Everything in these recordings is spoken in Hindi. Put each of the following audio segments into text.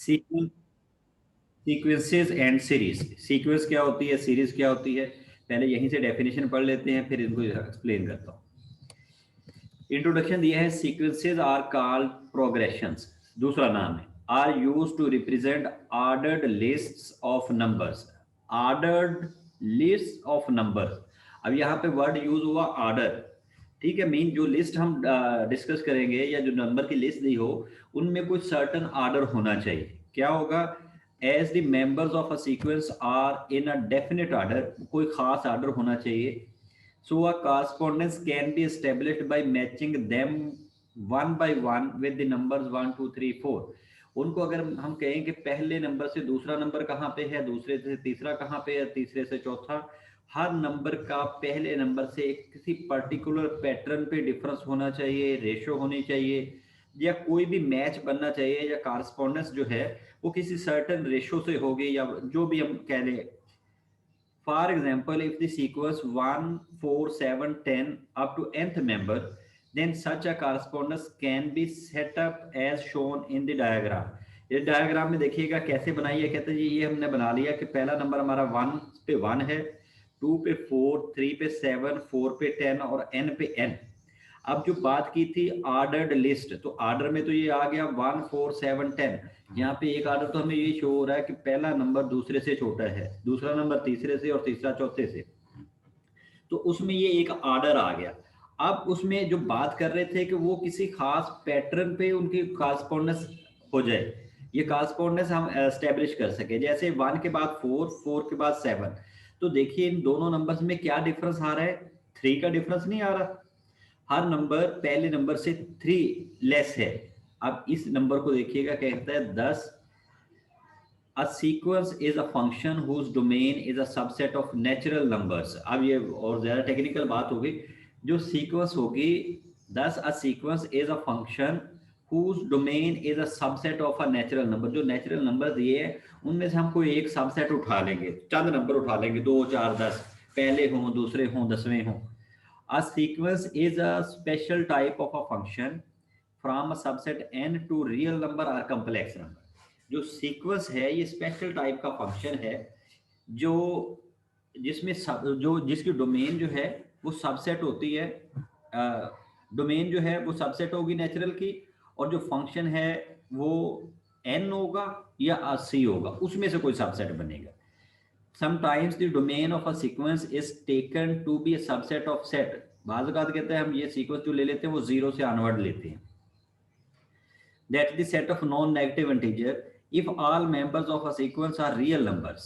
Sequence, sequences and series. Sequence क्या होती है, सीरीज क्या होती है, पहले यहीं से डेफिनेशन पढ़ लेते हैं, फिर इनको एक्सप्लेन करता हूँ। इंट्रोडक्शन दिया है, सीक्वेंसेस आर कॉल्ड प्रोग्रेशंस, दूसरा नाम है, are used to represent ordered lists of numbers. Ordered list of numbers, अब यहाँ पे वर्ड यूज हुआ ऑर्डर, ठीक है। मीन जो लिस्ट हम डिस्कस करेंगे या जो नंबर की लिस्ट दी हो उनमें कुछ सर्टन ऑर्डर होना चाहिए। क्या होगा, as the members of a sequence are in a definite order, कोई खास ऑर्डर होना चाहिए। So a correspondence can be established by matching them one by one with the numbers 1 2 3 4। उनको अगर हम कहें कि पहले नंबर से दूसरा नंबर कहाँ पे है, दूसरे से तीसरा कहाँ पे है, तीसरे से चौथा, हर नंबर का पहले नंबर से किसी पर्टिकुलर पैटर्न पे डिफरेंस होना चाहिए, रेशो होनी चाहिए, या कोई भी मैच बनना चाहिए, या कॉरस्पॉन्डेंस जो है वो किसी सर्टन रेशो से होगी, या जो भी हम कह लें। For example, if the sequence 1 4 7 10 up to nth member, then such a correspondence can be set up as shown in the diagram। इस डायग्राम में देखिएगा कैसे बनाई है, कहते हैं जी ये हमने बना लिया कि पहला नंबर हमारा 1 पे 1 है, 2 पे 4, 3 पे 7, 4 पे 10 और n पे n। अब जो बात की थी ऑर्डर्ड लिस्ट, तो ऑर्डर में तो ये आ गया 1 4 7 10। यहाँ पे एक ऑर्डर तो हमें ये शो हो रहा है कि पहला नंबर दूसरे से छोटा है, दूसरा नंबर तीसरे से और तीसरा चौथे से, तो उसमें ये एक ऑर्डर आ गया। अब उसमें जो बात कर रहे थे कि वो किसी खास पैटर्न पे उनकी कॉरस्पॉन्डेंस हो जाए, ये कॉरस्पॉन्डेंस हम एस्टेब्लिश कर सके। जैसे 1 के बाद 4, 4 के बाद 7, तो देखिए इन दोनों नंबर्स में क्या डिफरेंस आ रहा है, 3 का डिफरेंस नहीं आ रहा, हर नंबर पहले नंबर से 3 लेस है। अब इस नंबर को देखिएगा, कहता है 10, a sequence is a function whose domain is a subset of natural numbers। अब ये और ज्यादा टेक्निकल बात होगी, जो सीक्वेंस होगी 10, a sequence is a function whose domain is a subset of a natural number। जो नेचुरल नंबर दिए हैं उनमें से हम कोई एक सबसेट उठा लेंगे, चंद नंबर उठा लेंगे, 2 4 10, पहले हों दूसरे हों दसवें हों। A sequence is a special type of a function from a subset n to real number or complex number। जो सीक्वेंस है ये स्पेशल टाइप का फंक्शन है जो जिसमें जो जिसकी डोमेन जो है वो सबसेट होती है, डोमेन जो है वो सबसेट होगी नेचुरल की, और जो फंक्शन है वो n होगा या c होगा, उसमें से कोई सबसेट बनेगा। Sometimes the domain of a sequence is taken to be a subset of set। बाज़ औक़ात कहते हैं हम ये सीक्वेंस जो ले लेते हैं वो 0 से ऑनवर्ड लेते हैं। That the set of non-negative integer if all members of a sequence are real numbers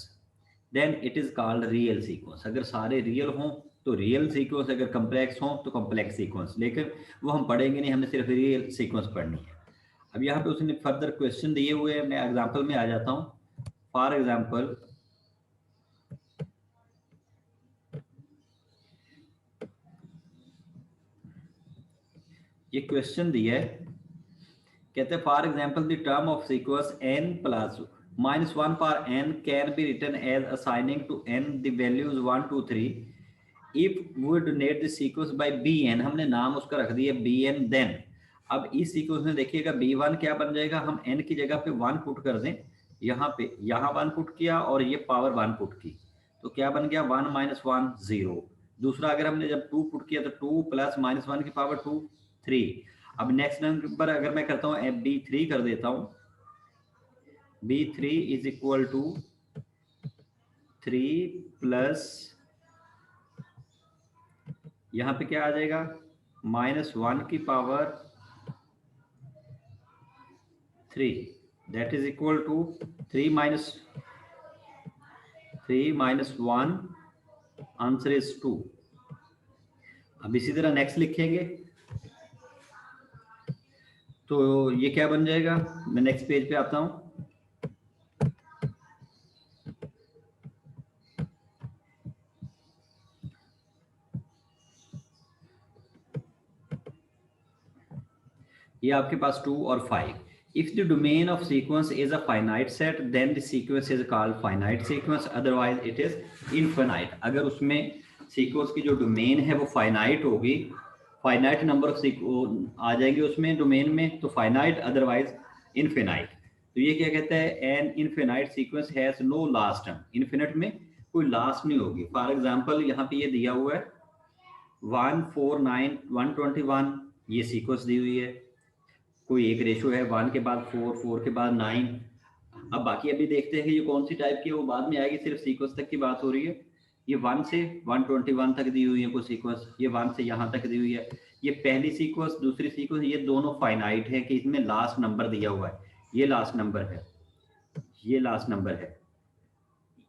then it is called real sequence। अगर सारे रियल हों तो रियल सीक्वेंस, अगर कम्प्लेक्स हों तो कम्प्लेक्स सीक्वेंस, लेकिन वो हम पढ़ेंगे नहीं, हमने सिर्फ रियल सीक्वेंस पढ़नी है। अब यहाँ पे उसने फर्दर क्वेश्चन दिए हुए हैं, मैं एग्जांपल में आ जाता हूँ। फॉर एग्जांपल ये क्वेश्चन दिया है, कहते हैं for example the term of sequence n plus -1 for n can be written as assigning to n the values 1 2 3 if we donate the sequence by bn। हमने नाम उसका रख दिया bn then। अब इस सीक्वेंस में देखिएगा b1 क्या बन जाएगा, हम n की जगह पे 1 पुट कर दें, यहाँ पे 1 पुट किया और ये पावर 1 पुट की, तो क्या बन गया 1 - 1 0। दूसरा अगर हमने जब 2 पुट किया तो 2 प्लस -1 की पावर 2 3। अब नेक्स्ट नंबर अगर मैं करता हूँ b3 कर देता हूँ, b3 is equal to 3 plus यहाँ पे क्या आ जाएगा -1 की power 3, that is equal to 3 - 1, answer is 2। अब इसी तरह नेक्स्ट लिखेंगे तो ये क्या बन जाएगा, मैं नेक्स्ट पेज पे आता हूं। ये आपके पास 2 और 5। If the domain of sequence is a finite set, then the sequence is called finite sequence, otherwise it is infinite। अगर उसमें सीक्वेंस की जो डोमेन है वो फाइनाइट होगी, फाइनाइट नंबर ऑफ आ जाएगी उसमें डोमेन में, तो फाइनाइट, अदरवाइज इनफिनाइट। तो ये क्या कहता है, an infinite sequence has no last term, infinite में कोई लास्ट नहीं होगी। फॉर एग्जांपल यहाँ पे ये दिया हुआ है 149 121, ये सीक्वेंस दी हुई है, कोई एक रेशो है 1 के बाद 4, 4 के बाद 9। अब बाकी अभी देखते हैं कि ये कौन सी टाइप की है, वो बाद में आएगी, सिर्फ सीक्वेंस तक की बात हो रही है। ये 1 से 121 तक दी हुई है कोई सीक्वेंस, ये 1 से यहाँ तक दी हुई है। ये पहली सीक्वेंस दूसरी सीक्वेंस, ये दोनों फाइनाइट है कि इसमें लास्ट नंबर दिया हुआ है, ये लास्ट नंबर है, ये लास्ट नंबर है।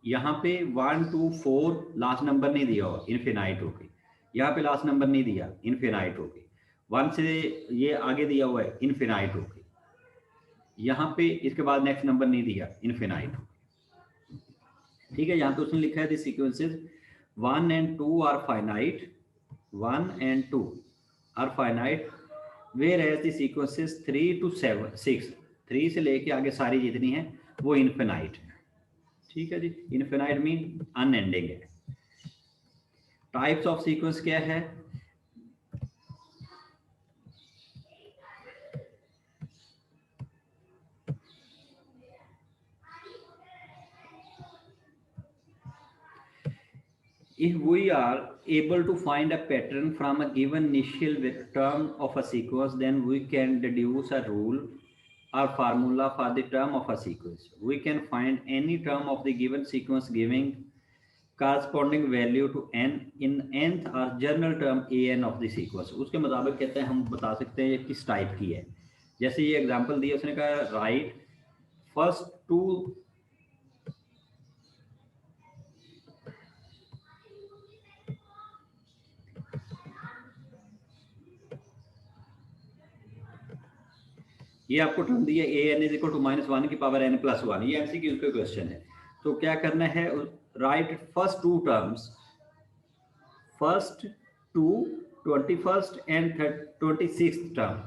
यहाँ पे 1 2 4 लास्ट नंबर नहीं दिया हुआ, इनफिनाइट हो गई। यहाँ पे लास्ट नंबर नहीं दिया, इनफिनाइट हो गई। 1 से ये आगे दिया हुआ है, इनफिनाइट हो गई। यहाँ पे इसके बाद नेक्स्ट नंबर नहीं दिया, इनफिनाइट हो गई। ठीक है, यहाँ पे उसने लिखा है the sequences 1 and 2 are finite, 1 and 2 are finite, whereas the sequences 3 to 7 6, 3 से लेके आगे सारी जितनी है वो इनफिनाइट है। ठीक है जी, इनफिनाइट मीन अनएंडिंग है। टाइप्स ऑफ सीक्वेंस क्या है, if we are able to find a pattern from a given initial term of a sequence, then we can deduce a rule or formula for the term of a sequence. We can find any term of the given sequence giving corresponding value to n in nth or general term an of the sequence. उसके मुताबिक कहते हैं हम बता सकते हैं ये किस टाइप की है। जैसे ये एग्जांपल दिया, उसने कहा राइट फर्स्ट टू, ये आपको टर्म दिया A N is equal to -1 की पावर n प्लस 1, ये एमसीक्यू का क्वेश्चन है। तो क्या करना है, write first two terms, first two 21st and 26th term,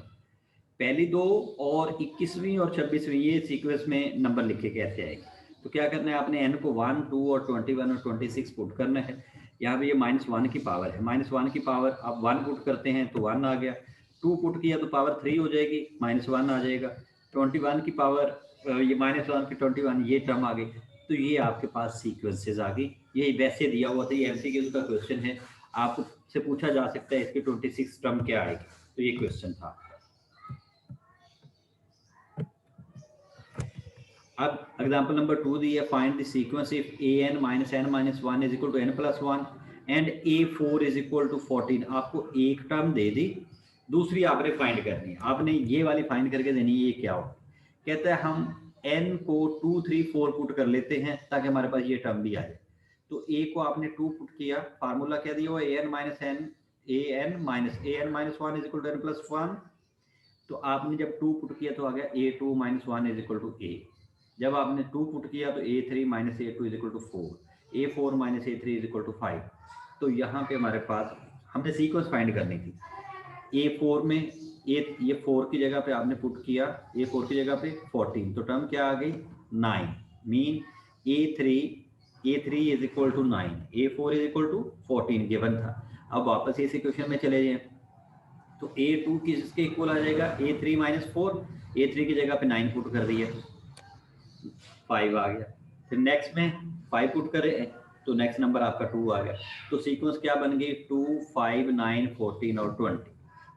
पहली दो और 21वीं और 26वीं, ये सीक्वेंस में नंबर लिखे कैसे आएंगे। तो क्या करना है, आपने n को 1 2 और 21 और 26 पुट करना है। यहाँ पे ये -1 की पावर है, -1 की पावर अब 1 पुट करते हैं तो 1 आ गया, 2 पुट किया तो पावर 3 हो जाएगी, -1 आ जाएगा, 21 की पावर ये -1 की 21, ये टर्म आ गई। तो ये आपके पास सीक्वेंसेज आ गई। ये वैसे दिया हुआ था, ये एमसीक्यू का क्वेश्चन है, आपसे पूछा जा सकता है इसकी 26 टर्म क्या आएगी, तो ये क्वेश्चन था। अब एग्जांपल नंबर 2 दी है, find the sequence if an - n - 1 is equal to n plus 1 and a4 is equal to 14। आपको एक टर्म दे दी, दूसरी आपने फाइंड करनी है, आपने ये वाली फाइंड करके देनी है, ये क्या हो। कहता है हम n को 2 3 4 पुट कर लेते हैं ताकि हमारे पास ये टर्म भी आए। तो a को आपने 2 पुट किया, फार्मूला क्या दिया हुआ, an - -1 is equal to n plus 1। तो आपने जब 2 पुट किया तो आ गया a2 - 1 is equal to a। जब आपने 2 पुट किया तो a3 - a2 is equal to 4, a4 - a3 is equal to 5। तो यहाँ पे हमारे पास हमने सीक्वेंस फाइंड करनी थी। a4 में ये 4 की जगह पे आपने पुट किया, a4 की जगह पे 14, तो टर्म क्या आ गई 9, mean a3 is equal to 9, a4 is equal to 14 given था। अब वापस इस इक्वेशन में चले जाएं तो a2 किसके इक्वल आ जाएगा, a3 - 4, a3 की जगह पे 9 पुट कर दिया, 5 आ गया। फिर नेक्स्ट में 5 पुट करें तो नेक्स्ट नंबर आपका 2 आ गया। तो सीक्वेंस क्या बन गई, 2 5 9 14 और 20।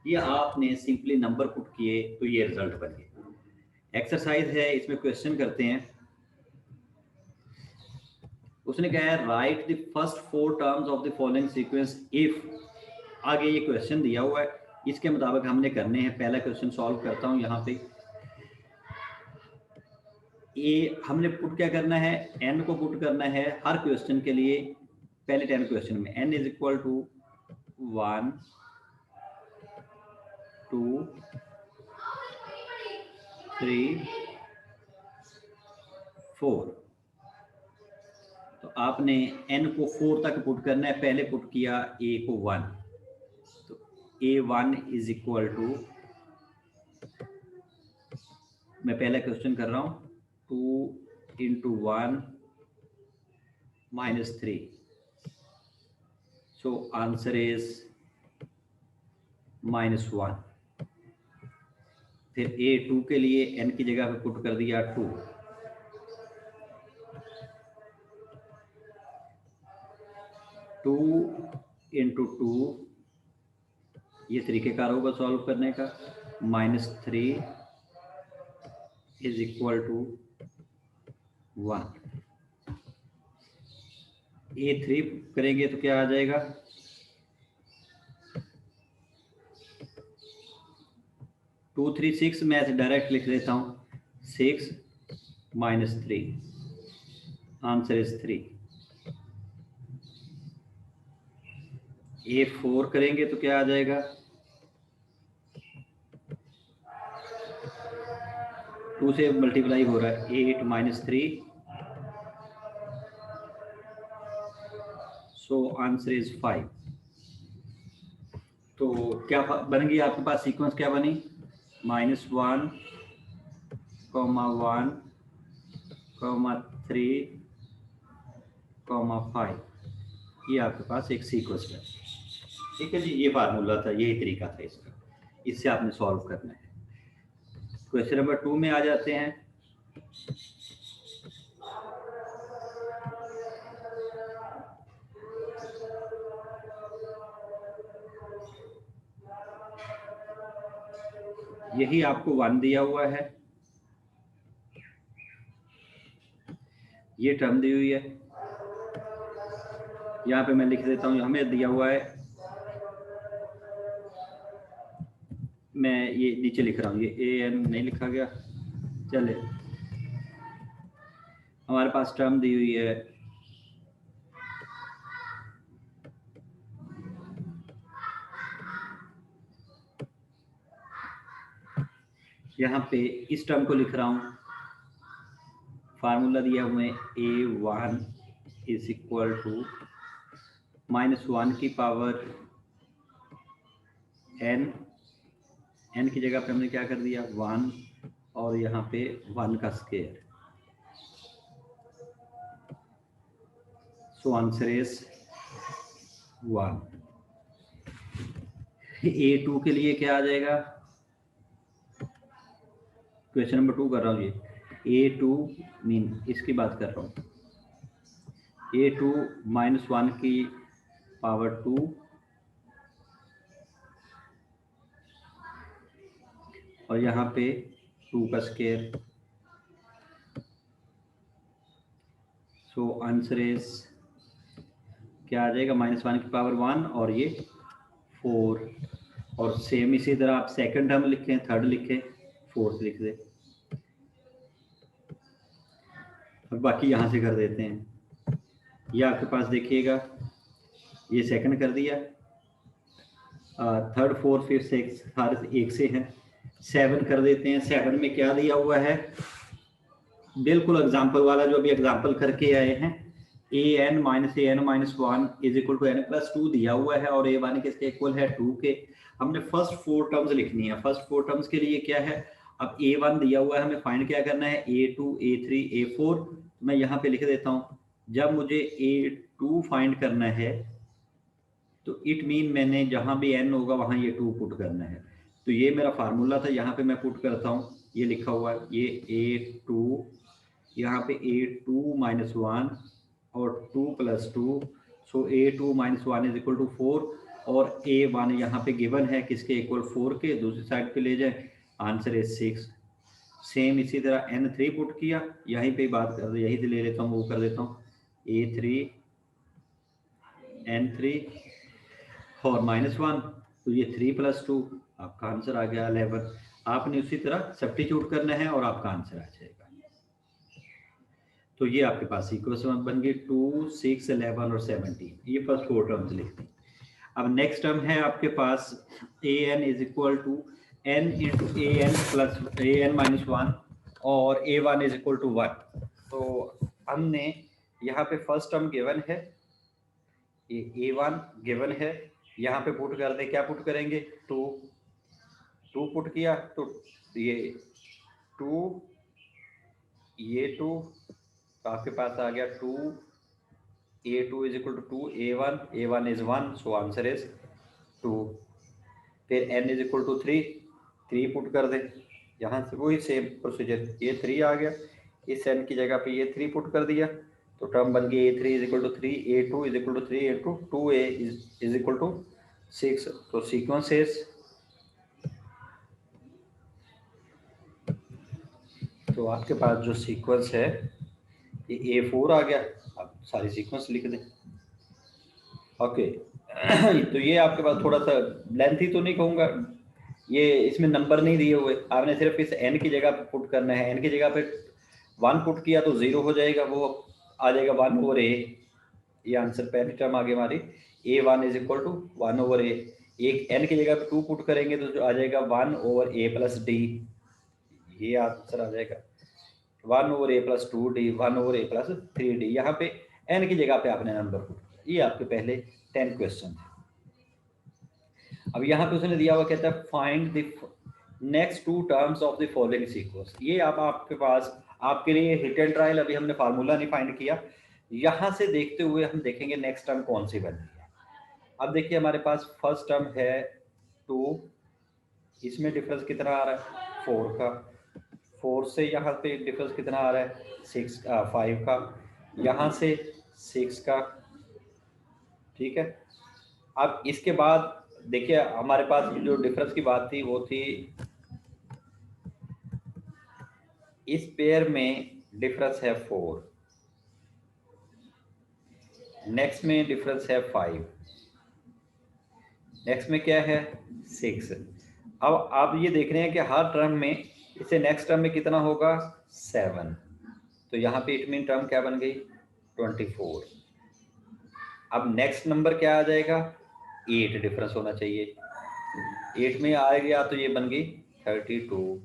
ये आपने सिंपली नंबर पुट किए तो ये रिजल्ट बन गए। एक्सरसाइज है, इसमें क्वेश्चन करते हैं। उसने कहा है right the first 4 terms of the following sequence if, आगे ये क्वेश्चन दिया हुआ है, इसके मुताबिक हमने करने हैं। पहला क्वेश्चन सॉल्व करता हूं। यहाँ पे ये हमने पुट क्या करना है, n को पुट करना है हर क्वेश्चन के लिए। पहले 10 क्वेश्चन में n इज इक्वल टू 1 2 3 4। तो आपने n को 4 तक पुट करना है। पहले पुट किया a को 1, तो a1 इज इक्वल टू, मैं पहला क्वेश्चन कर रहा हूं, 2 into 1 - 3, so answer is -1। फिर A2 के लिए n की जगह पे पुट कर दिया 2, टू इंटू टू, ये तरीक़ेकार होगा सॉल्व करने का, -3 इज इक्वल टू 1। A3 करेंगे तो क्या आ जाएगा, 2 3 6, मैं ऐसे डायरेक्ट लिख देता हूँ, 6 - 3, आंसर इज 3। A4 करेंगे तो क्या आ जाएगा, 2 से मल्टीप्लाई हो रहा है, 8 - 3, सो आंसर इज 5। तो क्या बन गई आपके पास सीक्वेंस, क्या बनी, -1, -1, 3, 5, ये आपके पास एक सीक्वेंस है। ठीक है जी, ये फार्मूला था, यही तरीका था इसका, इससे आपने सॉल्व करना है। क्वेश्चन नंबर 2 में आ जाते हैं। यही आपको 1 दिया हुआ है, ये टर्म दी हुई है, यहाँ पे मैं लिख देता हूँ, हमें दिया हुआ है, मैं ये नीचे लिख रहा हूँ, ये an नहीं लिखा गया, चले, हमारे पास टर्म दी हुई है यहाँ पे, इस टर्म को लिख रहा हूँ, फार्मूला दिया हुआ है A1 इज इक्वल टू -1 की पावर n की जगह पे हमने क्या कर दिया 1, और यहाँ पे 1 का square, so answer is 1। A2 के लिए क्या आ जाएगा, क्वेश्चन नंबर 2 कर रहा हूँ, ये A2 मीन इसकी बात कर रहा हूँ, A2 -1 की पावर 2 और यहाँ पे 2 का स्क्वायर, सो आंसर इज क्या आ जाएगा, -1 की पावर 1 और ये 4, और सेम इसी तरह आप सेकंड टर्म लिखें, थर्ड लिखें, फोर्थ लिख दे, और बाकी यहाँ से कर देते हैं। ये आपके पास देखिएगा, ये सेकंड कर दिया, थर्ड फोर्थ फिफ्थ सिक्स सारे एक से हैं, 7 कर देते हैं। 7 में क्या दिया हुआ है, बिल्कुल एग्जाम्पल वाला जो अभी एग्जाम्पल करके आए हैं, an - an - 1 is equal to n+2 दिया हुआ है, और a1 किसके इक्वल है 2 के। हमने फर्स्ट 4 टर्म्स लिखनी है, फर्स्ट 4 टर्म्स के लिए क्या है, अब a1 दिया हुआ है, हमें फाइंड क्या करना है, a2 a3 a4, मैं यहाँ पे लिख देता हूँ। जब मुझे a2 फाइंड करना है तो इट मीन मैंने जहाँ भी n होगा वहाँ ये 2 पुट करना है, तो ये मेरा फार्मूला था, यहाँ पे मैं पुट करता हूँ, ये लिखा हुआ है, ये a2, यहाँ पे a2 - 1 और 2 + 2, सो a2 - 1 इज इक्वल टू 4, और a1 यहाँ पे गिवन है किसके इक्वल 4 के, दूसरी साइड पे ले जाए, आंसर इज 6। सेम इसी तरह n3 पुट किया, यहीं पे बात कर, यहीं से ले लेता हूँ, वो कर देता हूँ, a3 n3 और -1, तो ये 3 + 2, आपका आंसर आ गया 11। आपने उसी तरह सब्स्टिट्यूट करना है और आपका आंसर आ जाएगा। तो ये आपके पास सीक्वेंस बन गई 2, 6, 11 और 17, ये फर्स्ट 4 टर्म्स लिख दी। अब नेक्स्ट टर्म है आपके पास an is equal to n into an plus an - 1 और a1 इज इक्वल टू 1। तो हमने यहाँ पे फर्स्ट टर्म गिवन है, ये a1 गिवन है, यहाँ पे पुट कर दे, क्या पुट करेंगे 2 पुट किया, तो ये 2, ये 2, तो आपके पास आ गया 2, a2 is equal to 2, a1 is 1, so answer is 2। फिर n is equal to 3 put कर दे, यहाँ से वही सेम प्रोसीजर, ये 3 आ गया, इस n की जगह पे ये 3 पुट कर दिया, तो टर्म बन गई a3 is equal to 3, a2 is equal to 3 into 2a is equal to 6। तो सीक्वेंस इज, तो आपके पास जो सीक्वेंस है ये A4 आ गया। अब सारी सीक्वेंस लिख दें। ओके तो ये आपके पास थोड़ा सा लेंथी तो नहीं कहूँगा, ये इसमें नंबर नहीं दिए हुए, आपने सिर्फ इस n की जगह पे पुट करना है। n की जगह पे 1 पुट किया तो 0 हो जाएगा, वो आ जाएगा 1 ओवर a। ये आंसर पहली टर्म आ गई हमारी, a1 is equal to 1 over a। एक n की जगह पे 2 पुट करेंगे तो जो आ जाएगा 1 ओवर a प्लस d, ये आंसर आ जाएगा 1 over a plus 2d, 1 over a plus 3d। यहाँ पे n की जगह पे आपने नंबर पुट किया। ये आपके पहले 10 क्वेश्चन थे। अब यहाँ पे उसने दिया हुआ कहता है find the next 2 terms of the following sequence. ये अब आपके पास आपके लिए हिट एंड ट्रायल, अभी हमने फार्मूला नहीं फाइंड किया, यहाँ से देखते हुए हम देखेंगे नेक्स्ट टर्म कौन सी बन रही है। अब देखिए हमारे पास फर्स्ट टर्म है 2, इसमें डिफरेंस कितना आ रहा है 4 का, 4 से यहाँ पे डिफरेंस कितना आ रहा है 5 का, यहाँ से 6 का, ठीक है। अब इसके बाद देखिए हमारे पास जो डिफरेंस की बात थी वो थी इस पेयर में डिफरेंस है 4, नेक्स्ट में डिफरेंस है 5, नेक्स्ट में क्या है 6। अब आप ये देख रहे हैं कि हर टर्म में इसे नेक्स्ट टर्म में कितना होगा 7, तो यहाँ पे इट मीन टर्म क्या बन गई 24। अब नेक्स्ट नंबर क्या आ जाएगा 8 डिफरेंस होना चाहिए, 8 में आ गया तो ये बन गई 32,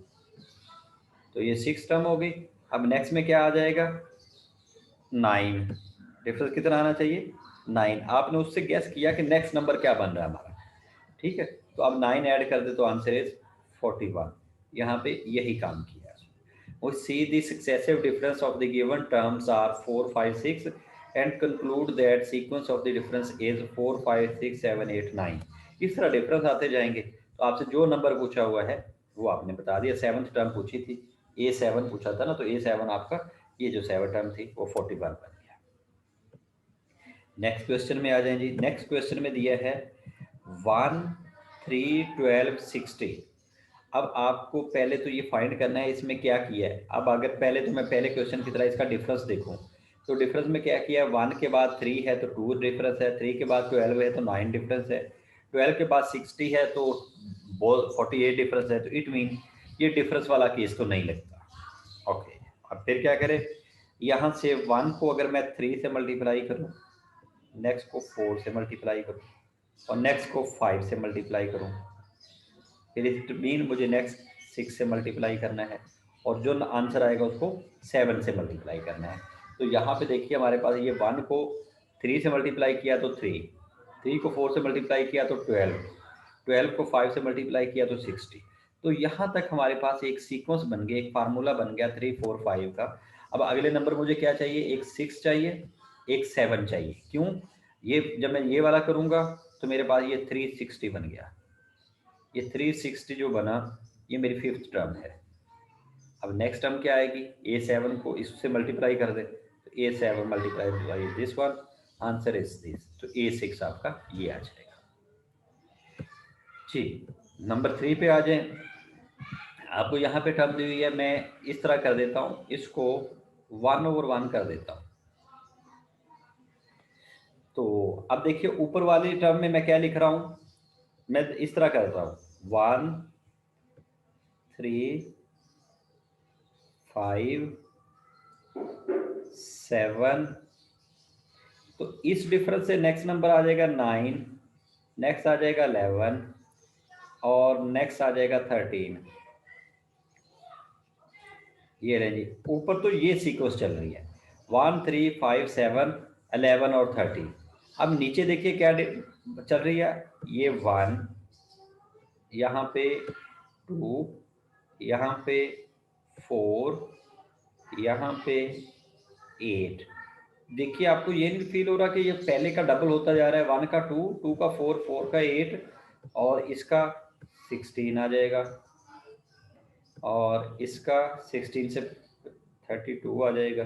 तो ये 6 टर्म हो गई। अब नेक्स्ट में क्या आ जाएगा 9, डिफरेंस कितना आना चाहिए 9। आपने उससे गैस किया कि नेक्स्ट नंबर क्या बन रहा है हमारा, ठीक है। तो अब 9 ऐड कर दे तो आंसर इज 41। यहाँ पे यही काम किया। We see the successive difference of the given terms are 4, 5, 6 and conclude that sequence of the difference is 4, 5, 6, 7, 8, 9। इस तरह डिफरेंस आते जाएंगे। तो आपसे जो नंबर पूछा हुआ है वो आपने बता दिया। 7th टर्म पूछी थी, A7 पूछा था ना, तो A7 आपका ये जो 7 टर्म थी वो 41 बन गया। नेक्स्ट क्वेश्चन में आ जाए जी। नेक्स्ट क्वेश्चन में दिया है 1, 3, 12, 60। अब आपको पहले तो ये फाइंड करना है इसमें क्या किया है। अब अगर पहले तो मैं पहले क्वेश्चन की तरह इसका डिफरेंस देखूं तो डिफरेंस में क्या किया है 1 के बाद 3 है तो 2 डिफरेंस है, 3 के बाद 12 है तो 9 डिफरेंस है, 12 के बाद 60 है तो 48 डिफरेंस है। तो इट मीन ये डिफरेंस वाला केस तो नहीं लगता। ओके, अब फिर क्या करें, यहाँ से 1 को अगर मैं 3 से मल्टीप्लाई करूँ, नेक्स्ट को 4 से मल्टीप्लाई करूँ और नेक्स्ट को 5 से मल्टीप्लाई करूँ, फिर इट मीन मुझे नेक्स्ट 6 से मल्टीप्लाई करना है और जो आंसर आएगा उसको 7 से मल्टीप्लाई करना है। तो यहाँ पे देखिए हमारे पास ये 1 को 3 से मल्टीप्लाई किया तो 3, 3 को 4 से मल्टीप्लाई किया तो 12, 12 को 5 से मल्टीप्लाई किया तो 60। तो यहाँ तक हमारे पास एक सीक्वेंस बन गया, एक फार्मूला बन गया 3, 4, 5 का। अब अगले नंबर मुझे क्या चाहिए, एक 6 चाहिए, एक 7 चाहिए। क्यों, ये जब मैं ये वाला करूँगा तो मेरे पास ये 360 बन गया। ये 360 जो बना ये मेरी 5th टर्म है। अब नेक्स्ट टर्म क्या आएगी, A7 को इससे मल्टीप्लाई कर दे तो A7 multiply by this one, answer is this. तो A6 आपका ये आ जाएगा जी। नंबर 3 पे आ जाए। आपको यहाँ पे टर्म दी हुई है, मैं इस तरह कर देता हूँ, इसको 1 ओवर 1 कर देता हूँ। तो अब देखिए ऊपर वाली टर्म में मैं क्या लिख रहा हूँ, मैं इस तरह करता हूँ 1, 3, 5, 7। तो इस डिफरेंस से नेक्स्ट नंबर आ जाएगा 9, नेक्स्ट आ जाएगा 11 और नेक्स्ट आ जाएगा 13। ये रहे जी, ऊपर तो ये सीक्वेंस चल रही है 1, 3, 5, 7, 11 और 13। अब नीचे देखिए क्या चल रही है, ये 1, यहाँ पे 2, यहाँ पे 4, यहाँ पे 8। देखिए आपको ये नहीं फील हो रहा कि ये पहले का डबल होता जा रहा है, 1 का 2, 2 का 4, 4 का 8 और इसका 16 आ जाएगा। और इसका 16 से 32 आ जाएगा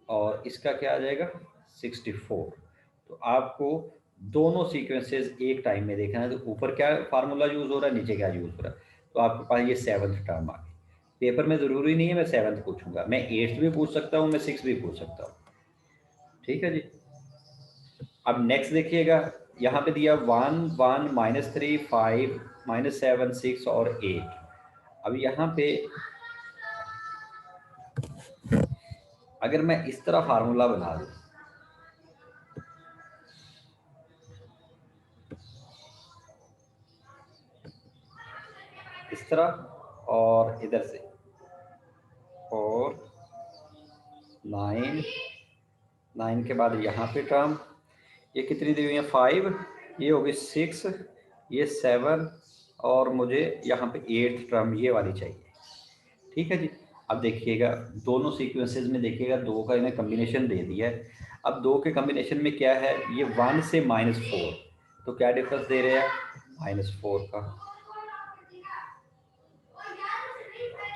और इसका क्या आ जाएगा 64। तो आपको दोनों सीक्वेंसेस एक टाइम में देखना है। तो ऊपर क्या फार्मूला यूज़ हो रहा है, नीचे क्या यूज़ हो रहा है। तो आपके पास ये 7th टर्म आ गई। पेपर में ज़रूरी नहीं है मैं 7th पूछूंगा, मैं 8th भी पूछ सकता हूँ, मैं 6 भी पूछ सकता हूँ। ठीक है जी। अब नेक्स्ट देखिएगा, यहाँ पे दिया 1 1 -3 5 -7 6 और 8। अब यहाँ पे अगर मैं इस तरह फार्मूला बना दूँ, इस तरह और इधर से 4 9 9 के बाद यहाँ पे टर्म ये कितनी दी हुई है 5, ये हो गई 6, ये 7 और मुझे यहाँ पे 8th टर्म ये वाली चाहिए। ठीक है जी। अब देखिएगा दोनों सीक्वेंसेस में देखिएगा दो का इन्हें कम्बिनेशन दे दिया है। अब दो के कम्बिनेशन में क्या है, ये 1 से -4, तो क्या डिफरेंस दे रहे हैं -4 का।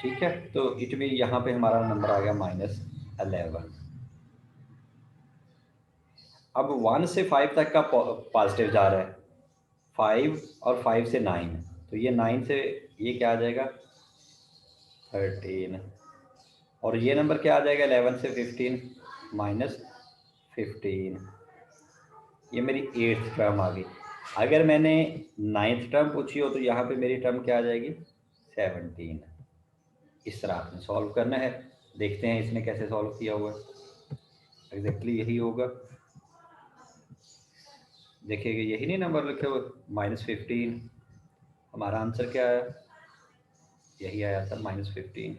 ठीक है, तो इट मीन यहाँ पे हमारा नंबर आ गया -11। अब 1 से 5 तक का पॉजिटिव जा रहा है, 5 और 5 से 9, तो ये 9 से ये क्या आ जाएगा 13 और ये नंबर क्या आ जाएगा 11 से 15 -15। ये मेरी 8th टर्म आ गई। अगर मैंने 9th टर्म पूछी हो तो यहाँ पे मेरी टर्म क्या आ जाएगी 17। इस तरह आपने सॉल्व करना है। देखते हैं इसने कैसे सॉल्व किया हुआ है। एग्जैक्टली यही होगा, देखिएगा यही नहीं नंबर लिखे हुए -15। हमारा आंसर क्या आया, यही आया था -15।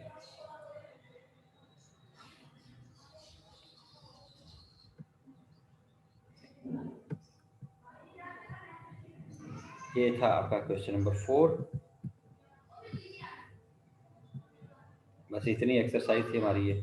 ये था आपका क्वेश्चन नंबर 4। बस इतनी एक्सरसाइज थी हमारी ये।